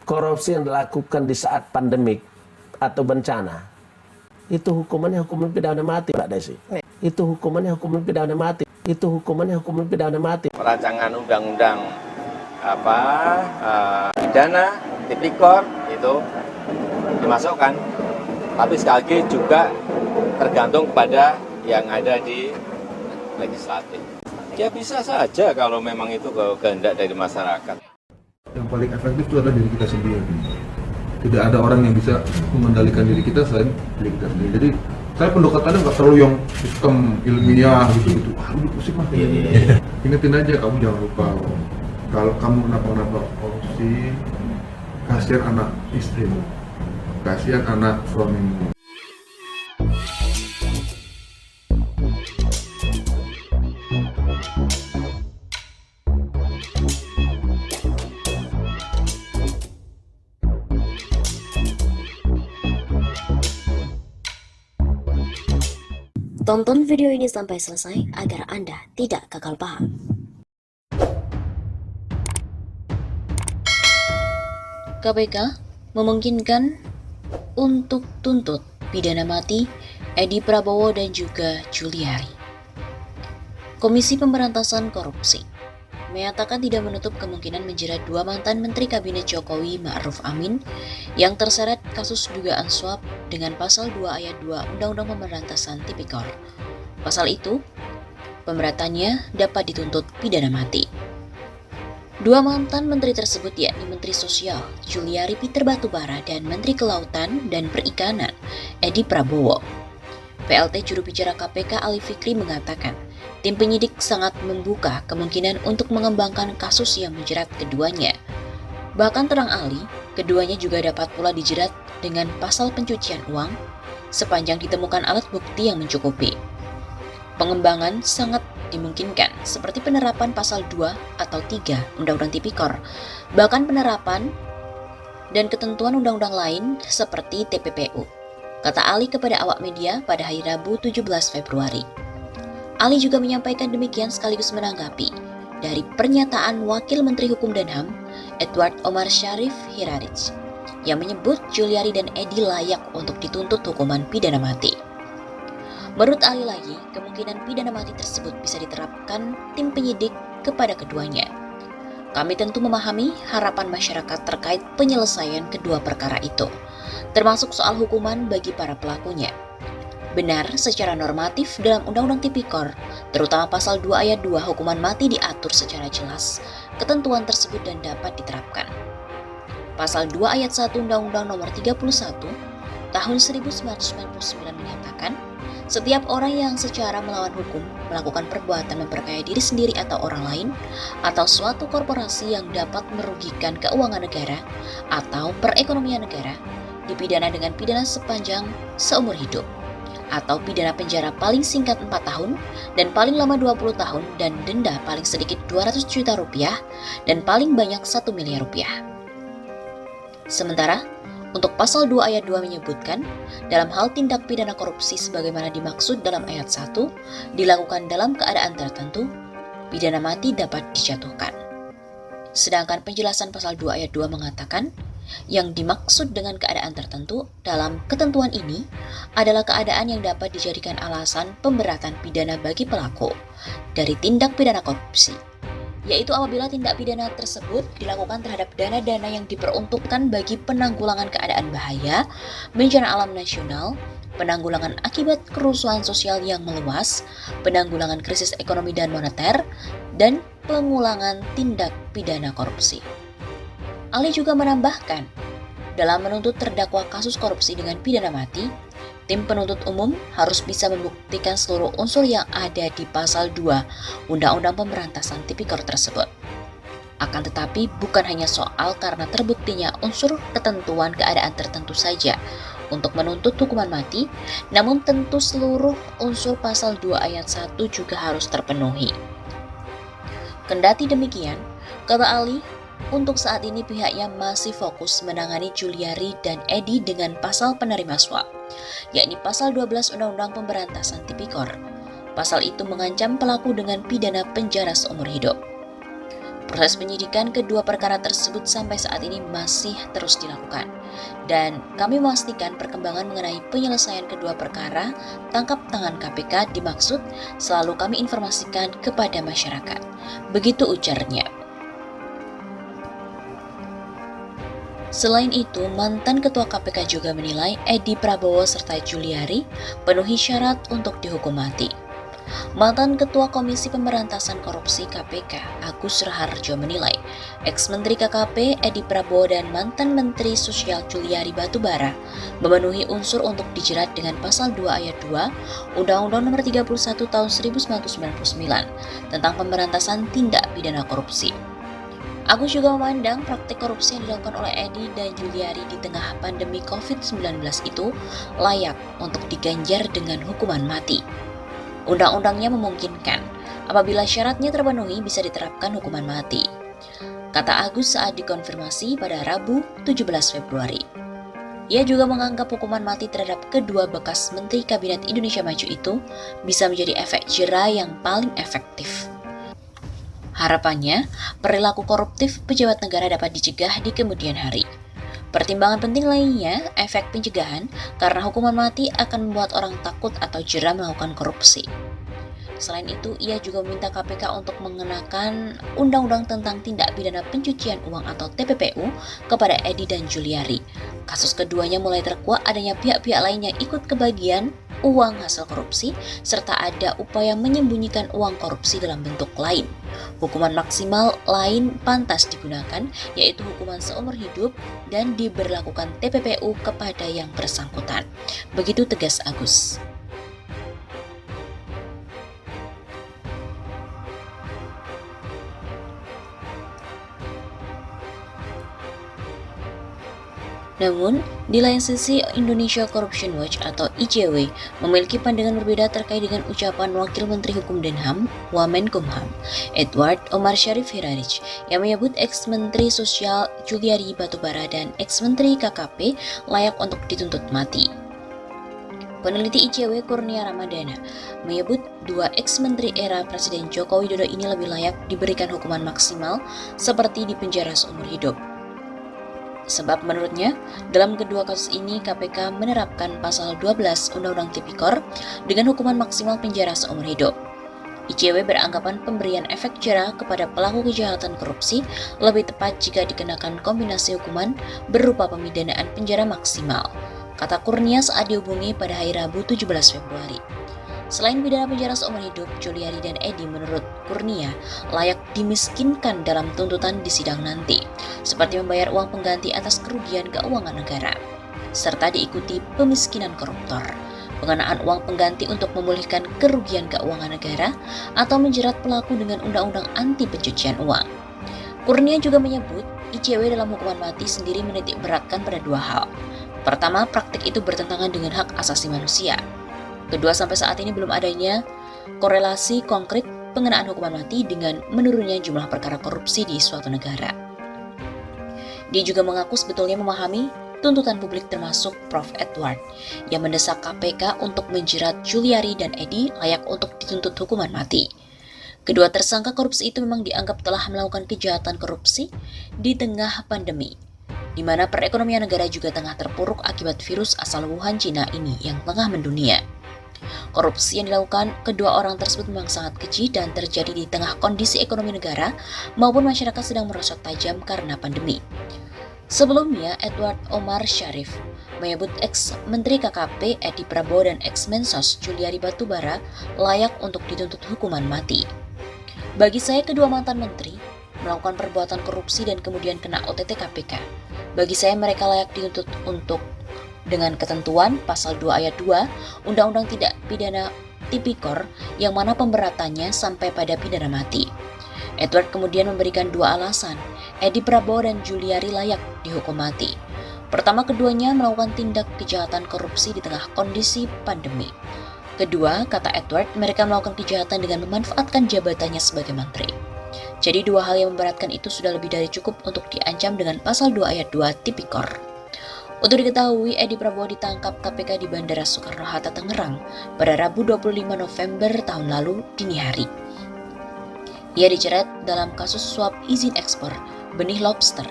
korupsi yang dilakukan di saat pandemik atau bencana, itu hukumannya hukuman pidana mati, Mbak Desi. Itu hukumannya hukuman pidana mati. Itu hukumannya hukuman pidana mati. Perancangan undang-undang pidana, tipikor itu dimasukkan. Tapi sekali lagi juga tergantung kepada yang ada di legislatif. Ya bisa saja kalau memang itu kehendak dari masyarakat. Yang paling efektif itu adalah diri kita sendiri. Tidak ada orang yang bisa mengendalikan diri kita selain diri kita sendiri. Jadi saya pendekatannya nggak terlalu yang sistem ilmiah gitu. Aduh pusing mah. Ingetin aja, kamu jangan lupa kalau kamu kenapa korupsi, kasihan anak istrimu, kasihan anak suamimu. Tonton video ini sampai selesai agar Anda tidak gagal paham. KPK memungkinkan untuk tuntut pidana mati Edi Prabowo dan juga Juliari. Komisi Pemberantasan Korupsi menyatakan tidak menutup kemungkinan menjerat dua mantan Menteri Kabinet Jokowi Ma'ruf Amin yang terseret kasus dugaan suap dengan pasal 2 ayat 2 Undang-Undang Pemberantasan Tipikor. Pasal itu, pemberatannya dapat dituntut pidana mati. Dua mantan menteri tersebut yakni Menteri Sosial Juliari Peter Batubara dan Menteri Kelautan dan Perikanan Edi Prabowo. PLT juru bicara KPK Ali Fikri mengatakan, tim penyidik sangat membuka kemungkinan untuk mengembangkan kasus yang menjerat keduanya. Bahkan terang Ali, keduanya juga dapat pula dijerat dengan pasal pencucian uang sepanjang ditemukan alat bukti yang mencukupi. Pengembangan sangat dimungkinkan seperti penerapan pasal 2 atau 3 Undang-Undang Tipikor, bahkan penerapan dan ketentuan undang-undang lain seperti TPPU, kata Ali kepada awak media pada hari Rabu 17 Februari. Ali juga menyampaikan demikian sekaligus menanggapi dari pernyataan Wakil Menteri Hukum dan HAM Edward Omar Syarif Hirarij yang menyebut Juliari dan Edi layak untuk dituntut hukuman pidana mati. Menurut Ali lagi, kemungkinan pidana mati tersebut bisa diterapkan tim penyidik kepada keduanya. Kami tentu memahami harapan masyarakat terkait penyelesaian kedua perkara itu, termasuk soal hukuman bagi para pelakunya. Benar, secara normatif dalam Undang-Undang Tipikor, terutama pasal 2 ayat 2 hukuman mati diatur secara jelas, ketentuan tersebut dan dapat diterapkan. Pasal 2 ayat 1 Undang-Undang Nomor 31 Tahun 1999 menyatakan, setiap orang yang secara melawan hukum melakukan perbuatan memperkaya diri sendiri atau orang lain, atau suatu korporasi yang dapat merugikan keuangan negara atau perekonomian negara, dipidana dengan pidana sepanjang seumur hidup, atau pidana penjara paling singkat 4 tahun dan paling lama 20 tahun dan denda paling sedikit 200 juta rupiah dan paling banyak 1 miliar rupiah. Sementara, untuk pasal 2 ayat 2 menyebutkan, dalam hal tindak pidana korupsi sebagaimana dimaksud dalam ayat 1, dilakukan dalam keadaan tertentu, pidana mati dapat dijatuhkan. Sedangkan penjelasan pasal 2 ayat 2 mengatakan, yang dimaksud dengan keadaan tertentu dalam ketentuan ini adalah keadaan yang dapat dijadikan alasan pemberatan pidana bagi pelaku dari tindak pidana korupsi, yaitu apabila tindak pidana tersebut dilakukan terhadap dana-dana yang diperuntukkan bagi penanggulangan keadaan bahaya, bencana alam nasional, penanggulangan akibat kerusuhan sosial yang meluas, penanggulangan krisis ekonomi dan moneter, dan pengulangan tindak pidana korupsi. Ali juga menambahkan, dalam menuntut terdakwa kasus korupsi dengan pidana mati, tim penuntut umum harus bisa membuktikan seluruh unsur yang ada di pasal 2 Undang-Undang Pemberantasan Tipikor tersebut. Akan tetapi bukan hanya soal karena terbuktinya unsur ketentuan keadaan tertentu saja untuk menuntut hukuman mati, namun tentu seluruh unsur pasal 2 ayat 1 juga harus terpenuhi. Kendati demikian, kata Ali, untuk saat ini pihaknya masih fokus menangani Juliari dan Edi dengan pasal penerima suap, yakni pasal 12 Undang-Undang Pemberantasan Tipikor. Pasal itu mengancam pelaku dengan pidana penjara seumur hidup. Proses penyidikan kedua perkara tersebut sampai saat ini masih terus dilakukan. Dan kami memastikan perkembangan mengenai penyelesaian kedua perkara tangkap tangan KPK dimaksud selalu kami informasikan kepada masyarakat. Begitu ujarnya. Selain itu, mantan Ketua KPK juga menilai Edi Prabowo serta Juliari penuhi syarat untuk dihukum mati. Mantan Ketua Komisi Pemberantasan Korupsi KPK, Agus Raharjo menilai, ex-Menteri KKP Edi Prabowo dan mantan Menteri Sosial Juliari Batubara memenuhi unsur untuk dijerat dengan pasal 2 ayat 2 Undang-Undang Nomor 31 Tahun 1999 tentang pemberantasan tindak pidana korupsi. Agus juga memandang praktik korupsi yang dilakukan oleh Edi dan Juliari di tengah pandemi COVID-19 itu layak untuk diganjar dengan hukuman mati. Undang-undangnya memungkinkan, apabila syaratnya terpenuhi bisa diterapkan hukuman mati, kata Agus saat dikonfirmasi pada Rabu 17 Februari. Ia juga menganggap hukuman mati terhadap kedua bekas Menteri Kabinet Indonesia Maju itu bisa menjadi efek jera yang paling efektif. Harapannya, perilaku koruptif pejabat negara dapat dicegah di kemudian hari. Pertimbangan penting lainnya, efek pencegahan, karena hukuman mati akan membuat orang takut atau jera melakukan korupsi. Selain itu, ia juga meminta KPK untuk mengenakan Undang-Undang tentang Tindak Pidana Pencucian Uang atau TPPU kepada Edi dan Juliari. Kasus keduanya mulai terkuak adanya pihak-pihak lain yang ikut kebagian uang hasil korupsi, serta ada upaya menyembunyikan uang korupsi dalam bentuk lain. Hukuman maksimal lain pantas digunakan, yaitu hukuman seumur hidup dan diberlakukan TPPU kepada yang bersangkutan. Begitu tegas Agus. Namun, di lain sisi Indonesia Corruption Watch atau ICW memiliki pandangan berbeda terkait dengan ucapan Wakil Menteri Hukum dan HAM, Wamenkumham, Edward Omar Syarif Hirarich, yang menyebut ex-Menteri Sosial Juliari Batubara dan ex-Menteri KKP layak untuk dituntut mati. Peneliti ICW Kurnia Ramadana menyebut dua ex-menteri era Presiden Joko Widodo ini lebih layak diberikan hukuman maksimal seperti dipenjara seumur hidup. Sebab menurutnya, dalam kedua kasus ini KPK menerapkan pasal 12 Undang-Undang Tipikor dengan hukuman maksimal penjara seumur hidup. ICW beranggapan pemberian efek jera kepada pelaku kejahatan korupsi lebih tepat jika dikenakan kombinasi hukuman berupa pemidanaan penjara maksimal, kata Kurnia saat dihubungi pada hari Rabu 17 Februari. Selain pidana penjara seumur hidup, Juliari dan Edi menurut Kurnia layak dimiskinkan dalam tuntutan di sidang nanti, seperti membayar uang pengganti atas kerugian keuangan negara, serta diikuti pemiskinan koruptor, pengenaan uang pengganti untuk memulihkan kerugian keuangan negara, atau menjerat pelaku dengan undang-undang anti pencucian uang. Kurnia juga menyebut ICW dalam hukuman mati sendiri menitik beratkan pada dua hal. Pertama, praktik itu bertentangan dengan hak asasi manusia. Kedua, sampai saat ini belum adanya korelasi konkret pengenaan hukuman mati dengan menurunnya jumlah perkara korupsi di suatu negara. Dia juga mengaku sebetulnya memahami tuntutan publik termasuk Prof. Edward yang mendesak KPK untuk menjerat Juliari dan Edi layak untuk dituntut hukuman mati. Kedua tersangka korupsi itu memang dianggap telah melakukan kejahatan korupsi di tengah pandemi, di mana perekonomian negara juga tengah terpuruk akibat virus asal Wuhan, Cina ini yang tengah mendunia. Korupsi yang dilakukan kedua orang tersebut memang sangat keji dan terjadi di tengah kondisi ekonomi negara maupun masyarakat sedang merosot tajam karena pandemi. Sebelumnya, Edward Omar Syarif menyebut ex-Menteri KKP Edi Prabowo dan ex-Mensos Juliari Batubara layak untuk dituntut hukuman mati. Bagi saya, kedua mantan menteri melakukan perbuatan korupsi dan kemudian kena OTT KPK. Bagi saya, mereka layak dituntut untuk dengan ketentuan pasal 2 ayat 2 Undang-Undang Tindak Pidana Tipikor yang mana pemberatannya sampai pada pidana mati. Edward kemudian memberikan dua alasan Edi Prabowo dan Juliari layak dihukum mati. Pertama, keduanya melakukan tindak kejahatan korupsi di tengah kondisi pandemi. Kedua, kata Edward, mereka melakukan kejahatan dengan memanfaatkan jabatannya sebagai menteri. Jadi dua hal yang memberatkan itu sudah lebih dari cukup untuk diancam dengan pasal 2 ayat 2 Tipikor. Untuk diketahui, Edi Prabowo ditangkap KPK di Bandara Soekarno-Hatta, Tangerang pada Rabu 25 November tahun lalu dini hari. Ia dijerat dalam kasus suap izin ekspor benih lobster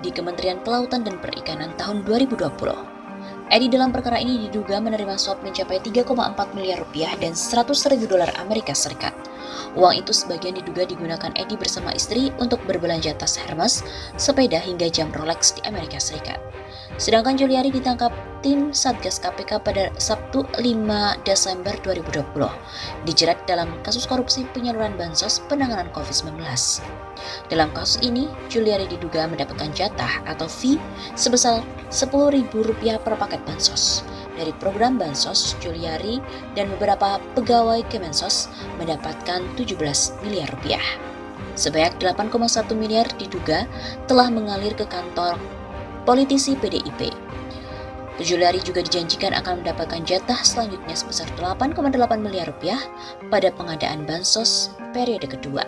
di Kementerian Kelautan dan Perikanan tahun 2020. Edi dalam perkara ini diduga menerima suap mencapai 3,4 miliar rupiah dan 100.000 dolar Amerika Serikat. Uang itu sebagian diduga digunakan Edi bersama istri untuk berbelanja tas Hermes, sepeda hingga jam Rolex di Amerika Serikat. Sedangkan Juliari ditangkap tim Satgas KPK pada Sabtu 5 Desember 2020, dijerat dalam kasus korupsi penyaluran bansos penanganan COVID-19. Dalam kasus ini, Juliari diduga mendapatkan jatah atau fee sebesar Rp10.000 per paket bansos. Dari program bansos, Juliari dan beberapa pegawai Kemensos mendapatkan 17 miliar rupiah. Sebanyak 8,1 miliar diduga telah mengalir ke kantong politisi PDIP. Juliari juga dijanjikan akan mendapatkan jatah selanjutnya sebesar 8,8 miliar rupiah pada pengadaan bansos periode kedua.